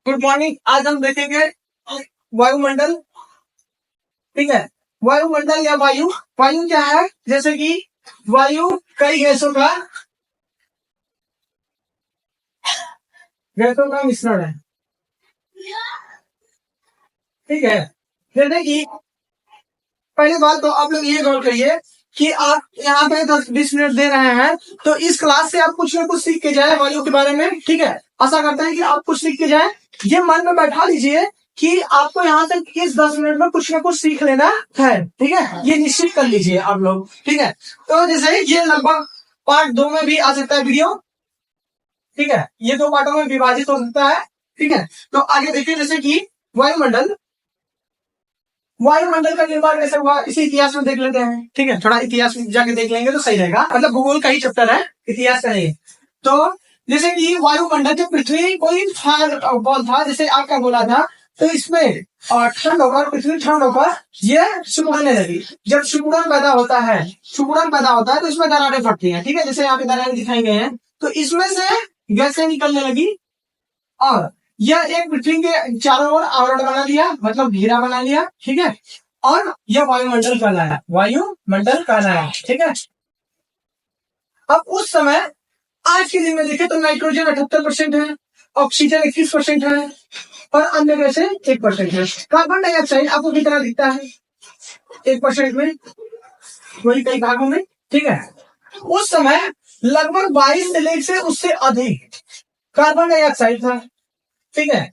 Good morning. आज हम देखेंगे वायुमंडल। ठीक है, वायुमंडल या वायु। वायु क्या है? जैसे कि वायु कई गैसों का मिश्रण है। ठीक है, जैसे कि पहली बात तो आप लोग ये गौर करिए कि आप यहाँ पे 10-20 मिनट दे रहे हैं, तो इस क्लास से आप कुछ ना कुछ सीख के जाए वायु के बारे में। ठीक है, आशा करते हैं कि आप कुछ सीख के जाए। ये मन में बैठा लीजिए कि आपको यहाँ तक इस 10 मिनट में कुछ ना कुछ सीख लेना है। ठीक है, ये निश्चित कर लीजिए आप लोग। ठीक है, तो जैसे ये लगभग पार्ट 2 में भी आ सकता है वीडियो। ठीक है, ये 2 पार्टों में विभाजित हो सकता है। ठीक है, तो आगे देखिए जैसे कि वायुमंडल। वायुमंडल का निर्माण कैसे हुआ इसी इतिहास में देख लेते हैं। ठीक है, थोड़ा इतिहास में जाके देख लेंगे तो सही रहेगा। मतलब भूगोल का ही चैप्टर है, इतिहास का नहीं। तो जैसे कि वायुमंडल जो पृथ्वी कोई बॉल था, जैसे आपका बोला था, तो इसमें ठंड होकर पृथ्वी ठंड होकर ये सिकुड़ने लगी। जब सिकुड़न पैदा होता है तो इसमें दरारें फटती हैं। ठीक है, जैसे यहाँ पे दरारें दिखाई गई हैं, तो इसमें से गैसें निकलने लगी और यह एक पृथ्वी के चारों ओर आवरण बना लिया, मतलब घेरा बना लिया। ठीक है, और यह वायुमंडल कहलाया, वायुमंडल कहलाया। ठीक है, अब उस समय आज के दिन में देखें तो नाइट्रोजन 78% है, ऑक्सीजन 21% है और अन्य गैसें 1% है। कार्बन डाइऑक्साइड आपको कितना दिखता है? 1% में, वही कई भागों में। ठीक है, उस समय लगभग 22 से उससे अधिक कार्बन डाइऑक्साइड था। ठीक है,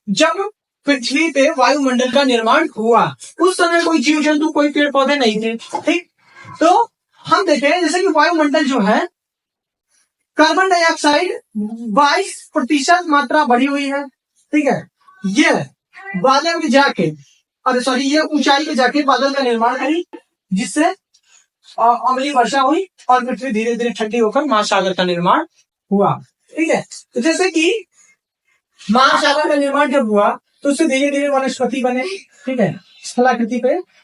जब पृथ्वी पे वायुमंडल का निर्माण हुआ उस समय कोई जीव जंतु, कोई पेड़ पौधे नहीं थे। ठीक, तो हम देखें जैसे कि वायुमंडल जो है, कार्बन डाइऑक्साइड 22% मात्रा बढ़ी हुई है। ठीक है, ये बादल में जाके ये ऊंचाई पे जाके बादल का निर्माण करी, जिससे अम्लीय वर्षा हुई और पृथ्वी धीरे धीरे ठंडी होकर महासागर का निर्माण हुआ। ठीक है, तो जैसे कि महासागर का निर्माण जब हुआ तो उससे धीरे धीरे वनस्पति बने। ठीक है,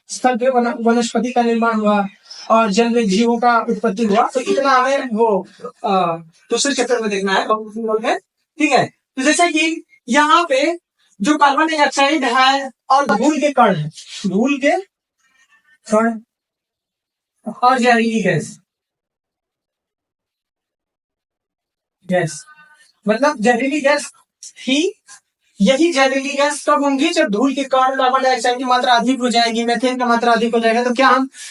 स्थल पे वनस्पति का निर्माण हुआ और जल में जीवों का उत्पत्ति हुआ। तो इतना हमें वो दूसरे चैप्टर में देखना है। ठीक है, तो जैसे कि यहाँ पे जो कार्बन डाइऑक्साइड है और धूल के कण है, धूल के कण और जहरीली गैस मतलब जहरीली गैस ही, यही जहरीली गैस कब होंगी? जब धूल के कारण कार्बन डाइऑक्साइड की मात्रा अधिक हो जाएगी, मीथेन की मात्रा अधिक हो जाएगा। तो क्या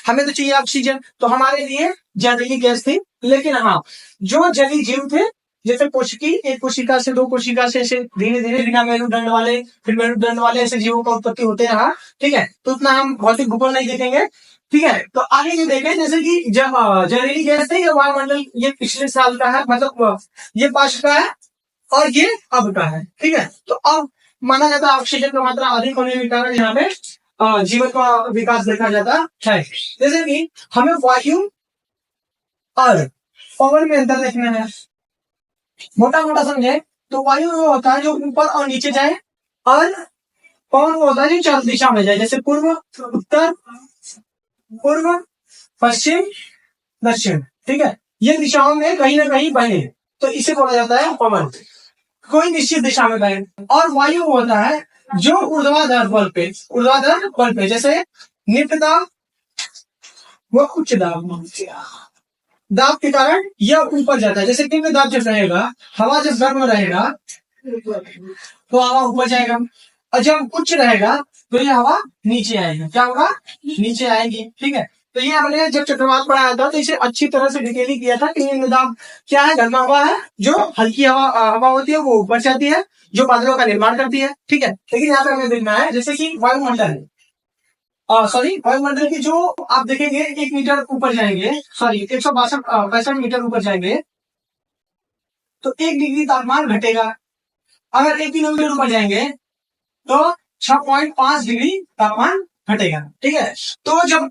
हमें तो चाहिए ऑक्सीजन, तो हमारे लिए जहरीली गैस थी। लेकिन हाँ, जो जलीय जीव थे, जैसे कोशिकी, एक कोशिका से 2 कोशिका से धीरे धीरे बिना मेरुदंड वाले, फिर मेरुदंड वाले, ऐसे जीवों का उत्पत्ति होते रहा। ठीक है, तो उतना हम भौतिक भूगोल नहीं देखेंगे। ठीक है, तो आगे ये देखें जैसे कि जब जहरीली गैस थी, ये वायुमंडल, ये पिछले साल का है, मतलब ये पास्ट का है और ये अब का है। ठीक है, तो अब माना जाता है ऑक्सीजन की मात्रा अधिक होने के कारण यहाँ पे जीवन का विकास देखा जाता है। जैसे कि हमें वायु और पवन में अंतर देखना है, मोटा मोटा समझे तो वायु वो होता है जो ऊपर और नीचे जाए, और पवन वो होता है जो 4 दिशा में जाए, जैसे पूर्व, उत्तर, पूर्व, पश्चिम, दक्षिण। ठीक है, ये दिशाओं में कहीं ना कहीं बहे, तो इसे बोला जाता है पवन, कोई निश्चित दिशा में बहे। और वायु होता है जो ऊर्ध्वाधर बल पे, जैसे निम्न दाब व उच्च दाब के कारण यह ऊपर जाता है। जैसे निम्न दाब जब रहेगा, हवा जब गर्म रहेगा तो हवा ऊपर जाएगा, और जब उच्च रहेगा तो यह हवा नीचे आएगी। क्या होगा? नीचे आएगी। ठीक है, तो ये हमने जब चक्रवात पढ़ाया था तो इसे अच्छी तरह से डिटेलिंग किया था कि निम्न दाब क्या है? गर्म हवा है, जो हल्की हवा होती है वो ऊपर जाती है, जो बादलों का निर्माण करती है। ठीक है, लेकिन यहाँ पे हमें देखना है जैसे कि वायुमंडल वायुमंडल की जो आप देखेंगे 1 मीटर ऊपर जाएंगे, 162 मीटर ऊपर जाएंगे तो 1 डिग्री तापमान घटेगा। अगर 1 किलोमीटर ऊपर जाएंगे तो 6.5 डिग्री तापमान घटेगा। ठीक है, तो जब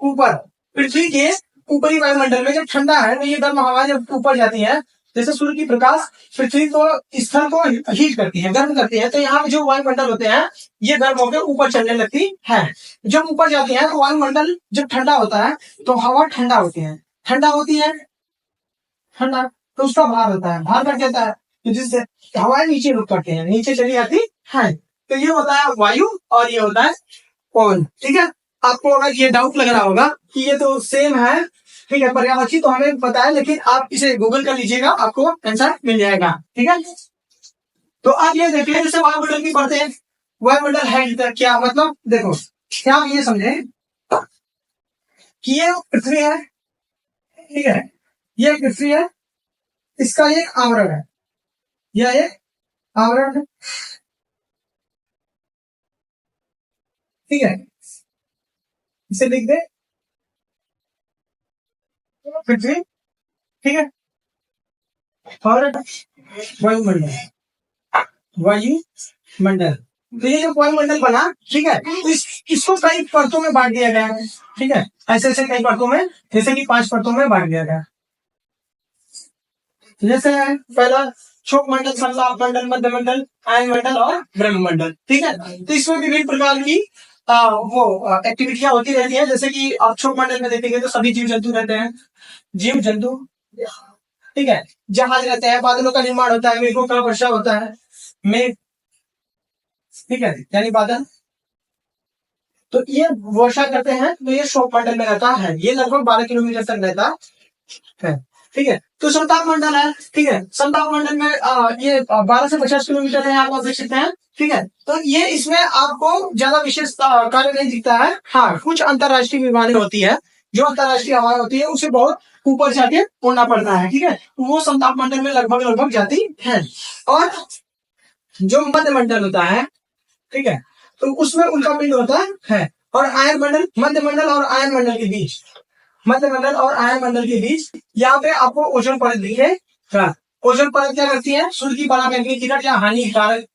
ऊपर पृथ्वी के ऊपरी वायुमंडल में जब ठंडा है, तो ये गर्म हवा जब ऊपर जाती है, जैसे सूर्य की प्रकाश पृथ्वी को, स्थल को हीट करती है, गर्म करती है, तो यहाँ पे जो वायुमंडल होते हैं ये गर्म होकर ऊपर चलने लगती है। जब ऊपर जाती है तो वायुमंडल जब ठंडा होता है तो हवा ठंडा होती है, ठंडा तो उसका भार होता है, भार बढ़ जाता है, तो जिससे हवाएं नीचे रुक करते हैं, नीचे चली जाती है। तो ये होता है वायु और ये होता है पवन। ठीक है, आपको अगर ये डाउट लग रहा होगा कि ये तो सेम है, ठीक है, पर्यायवाची तो हमें पता है, लेकिन आप इसे गूगल कर लीजिएगा, आपको आंसर मिल जाएगा। ठीक है, तो आप ये देखिए जैसे वायुमंडल की पढ़ते हैं, वायुमंडल है क्या मतलब, देखो क्या आप ये समझे कि ये पृथ्वी है, ठीक है, ये पृथ्वी है, इसका एक आवरण है, यह एक आवरण है, ठीक है, इसे लिख दे पृथ्वी, ठीक है, और वायुमंडल, वायुमंडल। तो ये जो वायुमंडल बना, ठीक है, तो इसको कई परतों में बांट दिया गया है, ठीक है, ऐसे ऐसे कई परतों में, जैसे कि 5 परतों में बांट दिया गया। जैसे पहला छोक मंडल, संलाप मंडल, मध्य मंडल, आयन मंडल और ब्रह्मंडल। ठीक है, तो इसमें विभिन्न प्रकार की वो एक्टिविटियां होती रहती है। जैसे कि आप छोक मंडल में देखेंगे तो सभी जीव जंतु रहते हैं, जीव जंतु, ठीक है, जहाज रहते हैं, बादलों का निर्माण होता है, मेघों का वर्षा होता है, मेघ, ठीक है, यानी बादल, तो ये वर्षा करते हैं, तो ये शोक मंडल में रहता है, ये लगभग 12 किलोमीटर तक रहता है। ठीक है, तो समताप मंडल है, ठीक है, समताप मंडल में ये 12 से 50 किलोमीटर है, आप देख सकते हैं। ठीक है, तो ये इसमें आपको ज्यादा विशेष कार्य नहीं दिखता है। हाँ, कुछ अंतरराष्ट्रीय विमानें होती है, जो अंतरराष्ट्रीय हवाएं होती है उसे बहुत ऊपर जाके उड़ना पड़ता है। ठीक है, वो समताप मंडल में लगभग लगभग जाती है। और जो मध्य मंडल होता है, ठीक है, तो उसमें उनका पिंड होता है। और आयन मंडल, मध्य मंडल और आयन मंडल के बीच, मध्य मंडल और आयन मंडल के बीच यहाँ पे आपको ओजोन परत दिखे। ओजोन परत क्या करती है, सूर्य की पराबैंगनी किरण या हानिकारक,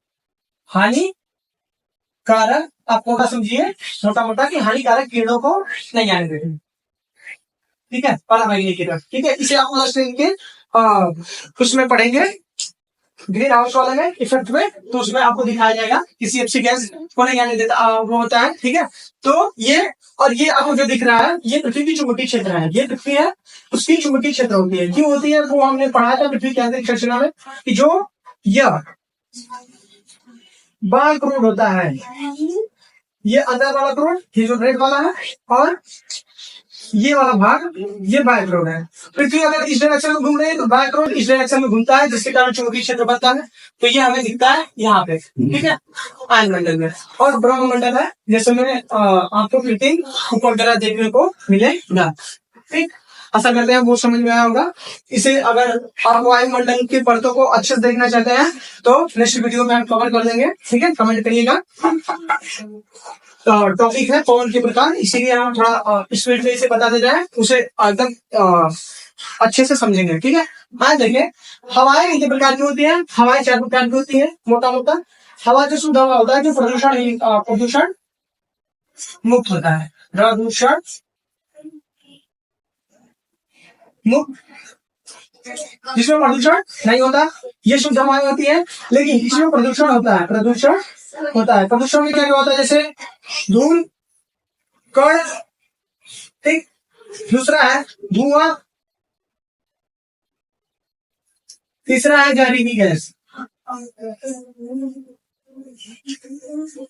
हानिकारक आपको क्या समझिए मोटा मोटा कि हानिकारक किरणों को नहीं आने देते। ठीक है, पराबैंगनी किरण, ठीक है, इसे आप उसमें पढ़ेंगे ग्रीन हाउस वाले में इफेक्ट में, तो उसमें आपको दिखाया जाएगा कि सीएफसी गैस को नहीं आने देता, वो होता है। ठीक है, तो ये और ये आपको जो दिख रहा है, ये पृथ्वी की चुंबकीय क्षेत्र है, ये पृथ्वी है, उसकी चुंबकीय क्षेत्र होती है। क्यों होती है वो हमने पढ़ा था पृथ्वी के आंतरिक संरचना में, कि जो यह बाह्य क्रोड होता है, ये अंदर वाला क्रोड, ये जो रेड वाला है, और ये वाला भाग ये बाह्य क्रोड है। पृथ्वी अगर इस डायरेक्शन में घूम रही है तो बाह्य क्रोड इस डायरेक्शन में घूमता है, जिसके कारण चुंबकीय क्षेत्र बनता है। तो ये हमें दिखता है यहाँ पे, ठीक है, आयन मंडल में। और ब्रह्म मंडल है, जैसे में आपको फिटिंग उपग्रह देखने को मिलेगा। ठीक, आशा करते हैं वो समझ में आया होगा। इसे अगर आप वायुमंडल की परतों को अच्छे से देखना चाहते हैं तो नेक्स्ट वीडियो में हम कवर कर देंगे। ठीक है, कमेंट करिएगा। टॉपिक है पवन के प्रकार, इसीलिए हम थोड़ा स्पीड में इसे बताते जाए, उसे एकदम अच्छे से समझेंगे। ठीक है, हाँ देखिए, हवाएं कितने प्रकार की होती है, हवाएं 4 प्रकार की होती है मोटा मोटा। हवा जो शुद्ध हवा होता है, जो प्रदूषण मुक्त होता है, प्रदूषण मुक्त, जिसमें प्रदूषण नहीं होता, ये शुद्ध हवाएं होती है। लेकिन इसमें प्रदूषण होता है, प्रदूषण होता है। प्रदूषण में क्या क्या होता है, जैसे धूल, कण, ठीक, दूसरा है धुआं, तीसरा है जहरीली गैस,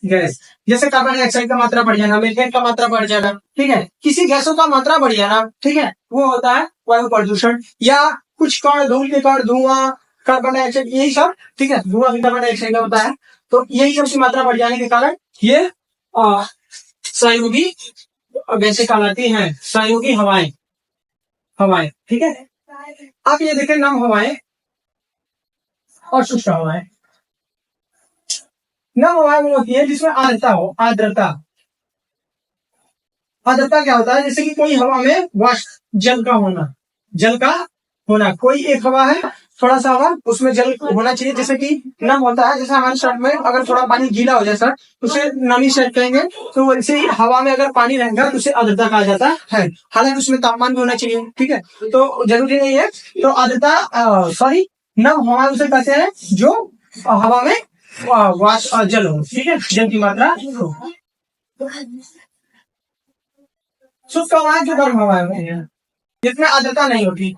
गैस जैसे कार्बन डाइऑक्साइड का मात्रा बढ़ जाना, मीथेन का मात्रा बढ़ जाना, ठीक है, किसी गैसों का मात्रा बढ़ जाना, ठीक है, वो होता है वायु प्रदूषण। या कुछ कण, धूल के कण, धुआं, कार्बन डाइऑक्साइड, यही सब, ठीक है, धुआं भी कार्बन डाइऑक्साइड का होता है। तो यही सब की मात्रा बढ़ जाने के कारण ये सहयोगी गैसें कहलाती हैं, सहयोगी हवाएं, हवाएं। ठीक है, आप ये देखें नम हवाएं और शुष्क हवाएं। नम हवाएं वो होती है जिसमें आर्द्रता हो, आर्द्रता, आर्द्रता क्या होता है, जैसे कि कोई हवा में वाष्प, जल का होना, जल का होना, कोई एक हवा है, थोड़ा सा हवा, उसमें जल होना चाहिए। जैसे कि नम होता है, जैसे हमारे शर्ट में अगर थोड़ा पानी गीला हो जाए शर्ट, उसे नमी शर्ट कहेंगे। तो वैसे ही हवा में अगर पानी रहेगा तो उसे आर्द्रता कहा जाता है। हालांकि उसमें तापमान भी होना चाहिए, ठीक है, तो जरूरी नहीं है। तो आर्द्रता सॉरी नम हवा उसे कहते हैं जो हवा में वाष्प जल हो, ठीक है, जल की मात्रा हो। शुष्क हवाएं जो गर्म हवाएं होती है, जिसमें आर्द्रता नहीं होती,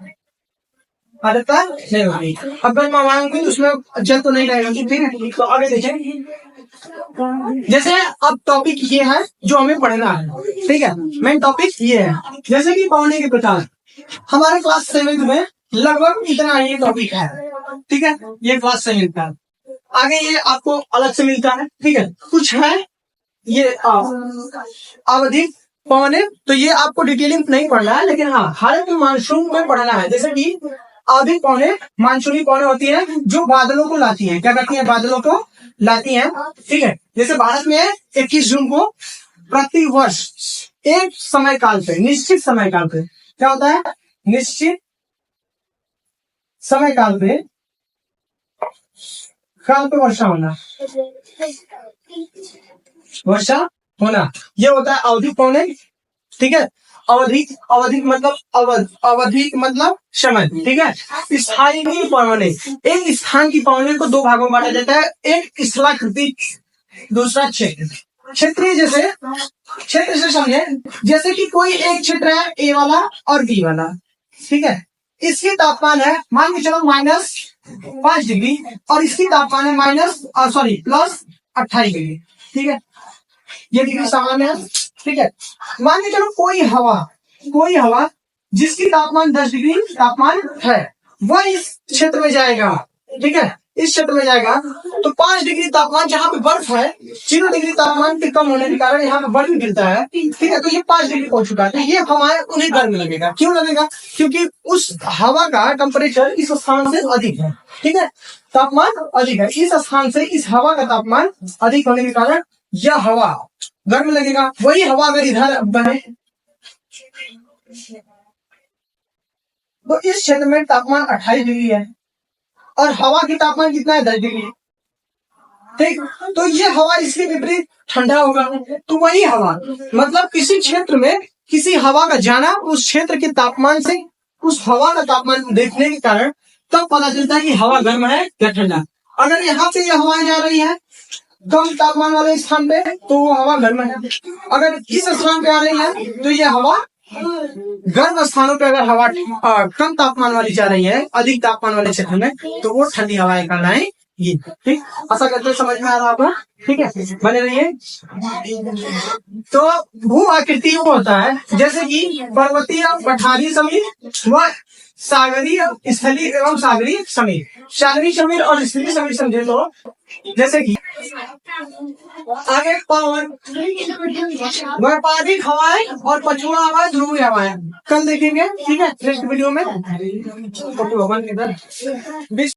आर्द्रता नहीं होगी। अब गर्म हवाएं होंगी तो उसमें जल तो नहीं रहेगा, ठीक है। तो आगे देखें, जैसे अब टॉपिक ये है जो हमें पढ़ना है, ठीक है। मेन टॉपिक ये है, जैसे कि पानी के प्रकार। हमारे क्लास 7 में लगभग इतना ये टॉपिक है, ठीक है। ये क्लास 7 का, आगे ये आपको अलग से मिलता है, ठीक है। कुछ है ये आवधिक पवने, तो ये आपको डिटेलिंग नहीं पढ़ना है, लेकिन हाँ हाल मानसून में पढ़ना है। जैसे कि आवधिक पवने मानसूनी पवने होती है जो बादलों को लाती है, क्या करती है, बादलों को लाती है, ठीक है। जैसे भारत में 21 जून को प्रति वर्ष एक समय काल पे, निश्चित समय काल पे क्या होता है, निश्चित समय काल पे वर्षा होना, वर्षा होना, ये होता है आवधिक पवने, ठीक है। अवधिक मतलब अवधिक मतलब समय, ठीक है। स्थायी पवने, एक स्थान की पवने को दो भागों में बांटा जाता है, एक स्थलाकृति, दूसरा क्षेत्र। क्षेत्रीय, जैसे क्षेत्र से समझे, जैसे कि कोई एक क्षेत्र है ए वाला और बी वाला, ठीक है। इसकी तापमान है मान के चलो -5 डिग्री और इसकी तापमान है प्लस 28 डिग्री, ठीक है। ये डिग्री सामान्य है, ठीक है। मान के चलो कोई हवा जिसकी तापमान 10 डिग्री तापमान है, वह इस क्षेत्र में जाएगा, ठीक है। इस क्षेत्र में जाएगा तो 5 डिग्री तापमान, जहां पे बर्फ है, 0 डिग्री तापमान के कम होने के कारण यहाँ पे बर्फ गिरता है, ठीक है। तो ये 5 डिग्री पहुंच चुका है, तो ये हवाएं उन्हें गर्म लगेगा। क्यों लगेगा, क्योंकि उस हवा का टेम्परेचर इस स्थान से अधिक है, ठीक है। तापमान अधिक है इस स्थान से, इस हवा का तापमान अधिक होने के कारण यह हवा गर्म लगेगा। वही हवा अगर इधर बने तो इस क्षेत्र में तापमान 28 डिग्री है और हवा की तापमान कितना है, 10 डिग्री, ठीक। तो ये हवा इसके विपरीत ठंडा होगा। तो वही हवा मतलब किसी क्षेत्र में किसी हवा का जाना, उस क्षेत्र के तापमान से उस हवा का तापमान देखने के कारण तब पता चलता है कि हवा गर्म है या ठंडा। अगर यहाँ पे ये हवाएं जा रही है कम तापमान वाले स्थान पे तो वो हवा गर्म है, अगर इस स्थान पे आ रही है तो ये हवा गर्म स्थानों पे, अगर हवा कम तापमान वाली जा रही है अधिक तापमान वाले क्षेत्र में तो वो ठंडी हवाएं कहलाएंगी, ठीक। आशा करते समझ में आ रहा होगा, ठीक है। बने रहिए। तो भू आकृति वो होता है जैसे कि पर्वतीय, पठारी समीर व सागरीय, स्थलीय एवं सागरीय समीर। सागरीय समीर और स्थलीय समीर समझे तो जैसे कि आगे पवन, व्यापारिक हवाएं और पछुआ हवाएं, ध्रुवीय हवाएं कल देखेंगे, ठीक है, नेक्स्ट वीडियो में।